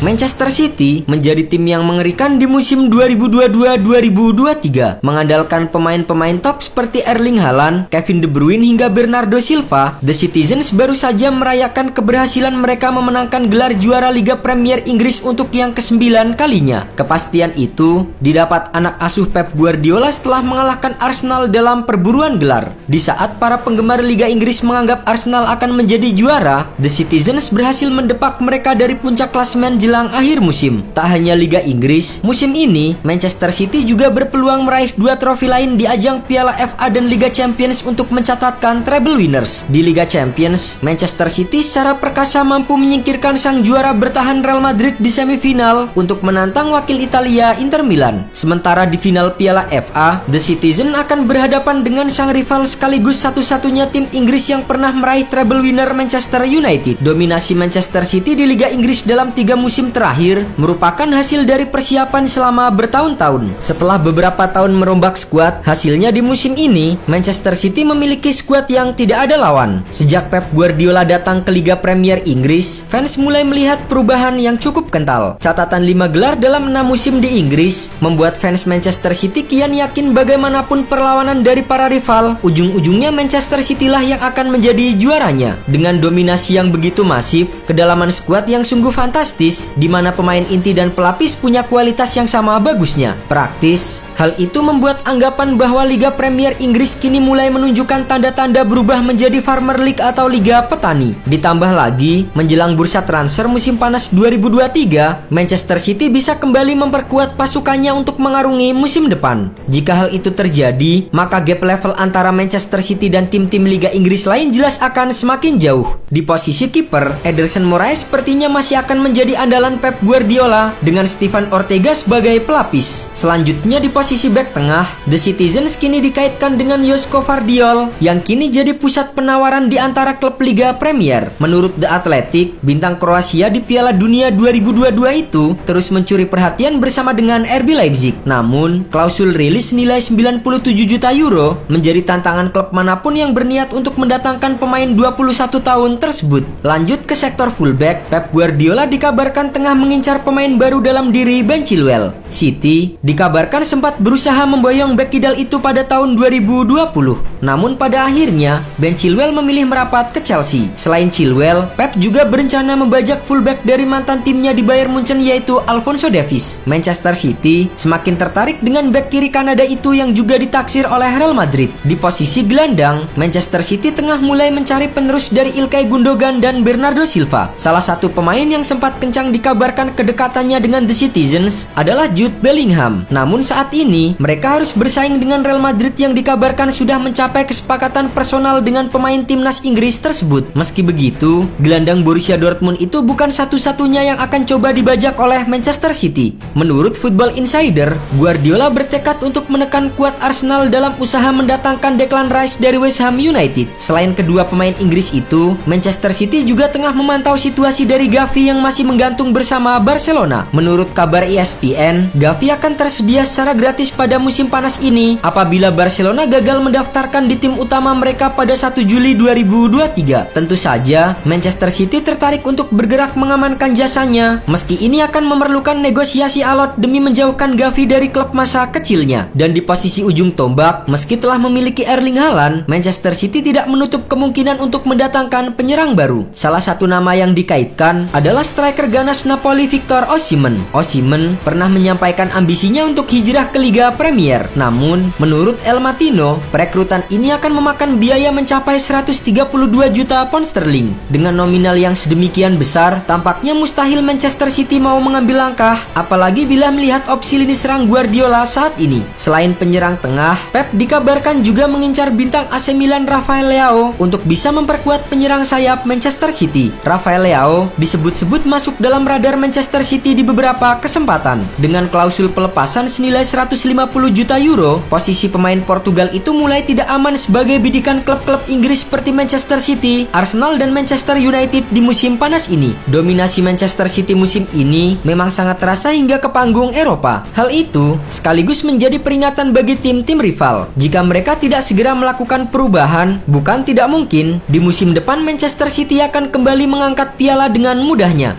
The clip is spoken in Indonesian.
Manchester City menjadi tim yang mengerikan di musim 2022-2023. Mengandalkan pemain-pemain top seperti Erling Haaland, Kevin De Bruyne hingga Bernardo Silva, The Citizens baru saja merayakan keberhasilan mereka memenangkan gelar juara Liga Premier Inggris untuk yang ke-9 kalinya. Kepastian itu didapat anak asuh Pep Guardiola setelah mengalahkan Arsenal dalam perburuan gelar. Di saat para penggemar Liga Inggris menganggap Arsenal akan menjadi juara, The Citizens berhasil mendepak mereka dari puncak klasemen jelang akhir musim. Tak hanya Liga Inggris, musim ini Manchester City juga berpeluang meraih 2 trofi lain di ajang Piala FA dan Liga Champions untuk mencatatkan treble winners. Di Liga Champions, Manchester City secara perkasa mampu menyingkirkan sang juara bertahan Real Madrid di semifinal untuk menantang wakil Italia Inter Milan. Sementara di final Piala FA, The Citizen akan berhadapan dengan sang rival sekaligus satu-satunya tim Inggris yang pernah meraih treble winner Manchester United. Dominasi Manchester City di Liga Inggris dalam 3 musim terakhir merupakan hasil dari persiapan selama bertahun-tahun. Setelah beberapa tahun merombak skuad, hasilnya di musim ini Manchester City memiliki skuad yang tidak ada lawan. Sejak Pep Guardiola datang ke Liga Premier Inggris, fans mulai melihat perubahan yang cukup kental. Catatan 5 gelar dalam 6 musim di Inggris membuat fans Manchester City kian yakin bagaimanapun perlawanan dari para rival, ujung-ujungnya Manchester City lah yang akan menjadi juaranya. Dengan dominasi yang begitu masif, kedalaman skuad yang sungguh fantastis, di mana pemain inti dan pelapis punya kualitas yang sama bagusnya. Praktis, hal itu membuat anggapan bahwa Liga Premier Inggris kini mulai menunjukkan tanda-tanda berubah menjadi Farmer League atau Liga Petani. Ditambah lagi, menjelang bursa transfer musim panas 2023, Manchester City bisa kembali memperkuat pasukannya untuk mengarungi musim depan. Jika hal itu terjadi, maka gap level antara Manchester City dan tim-tim Liga Inggris lain jelas akan semakin jauh. Di posisi kiper, Ederson Moraes sepertinya masih akan menjadi andalan Pep Guardiola dengan Steven Ortega sebagai pelapis. Selanjutnya di posisi bek tengah, The Citizens kini dikaitkan dengan Josko Vardiol yang kini jadi pusat penawaran di antara klub Liga Premier. Menurut The Athletic, bintang Kroasia di Piala Dunia 2022 itu terus mencuri perhatian bersama dengan RB Leipzig. Namun, klausul rilis senilai 97 juta euro menjadi tantangan klub manapun yang berniat untuk mendatangkan pemain 21 tahun tersebut. Lanjut ke sektor fullback, Pep Guardiola dikabarkan tengah mengincar pemain baru dalam diri Ben Chilwell. City dikabarkan sempat berusaha memboyong bek kidal itu pada tahun 2020. Namun pada akhirnya, Ben Chilwell memilih merapat ke Chelsea. Selain Chilwell, Pep juga berencana membajak fullback dari mantan timnya di Bayern Munchen yaitu Alphonso Davies. Manchester City semakin tertarik dengan bek kiri Kanada itu yang juga ditaksir oleh Real Madrid. Di posisi gelandang, Manchester City tengah mulai mencari penerus dari Ilkay Gundogan dan Bernardo Silva. Salah satu pemain yang sempat kencang dikabarkan kedekatannya dengan The Citizens adalah Jude Bellingham. Namun saat ini, mereka harus bersaing dengan Real Madrid yang dikabarkan sudah mencapai kesepakatan personal dengan pemain timnas Inggris tersebut. Meski begitu, gelandang Borussia Dortmund itu bukan satu-satunya yang akan coba dibajak oleh Manchester City. Menurut Football Insider, Guardiola bertekad untuk menekan kuat Arsenal dalam usaha mendatangkan Declan Rice dari West Ham United. Selain kedua pemain Inggris itu, Manchester City juga tengah memantau situasi dari Gavi yang masih menggantung bersama Barcelona. Menurut kabar ESPN, Gavi akan tersedia secara gratis pada musim panas ini apabila Barcelona gagal mendaftarkan di tim utama mereka pada 1 Juli 2023. Tentu saja, Manchester City tertarik untuk bergerak mengamankan jasanya, meski ini akan memerlukan negosiasi alot demi menjauhkan Gavi dari klub masa kecilnya. Dan di posisi ujung tombak, meski telah memiliki Erling Haaland, Manchester City tidak menutup kemungkinan untuk mendatangkan penyerang baru. Salah satu nama yang dikaitkan adalah striker ganas Napoli Victor Osimhen. Osimhen pernah menyampaikan ambisinya untuk hijrah ke Liga Premier. Namun, menurut El Matino, perekrutan ini akan memakan biaya mencapai 132 juta pound sterling. Dengan nominal yang sedemikian besar, tampaknya mustahil Manchester City mau mengambil langkah, apalagi bila melihat opsi lini serang Guardiola saat ini. Selain penyerang tengah, Pep dikabarkan juga mengincar bintang AC Milan Rafael Leao untuk bisa memperkuat penyerang sayap Manchester City. Rafael Leao disebut-sebut masuk dalam radar Manchester City di beberapa kesempatan. Dengan klausul pelepasan senilai 150 juta euro, posisi pemain Portugal itu mulai tidak aman sebagai bidikan klub-klub Inggris seperti Manchester City, Arsenal dan Manchester United di musim panas ini. Dominasi Manchester City musim ini memang sangat terasa hingga ke panggung Eropa. Hal itu sekaligus menjadi peringatan bagi tim-tim rival. Jika mereka tidak segera melakukan perubahan, bukan tidak mungkin di musim depan Manchester City akan kembali mengangkat piala dengan mudahnya.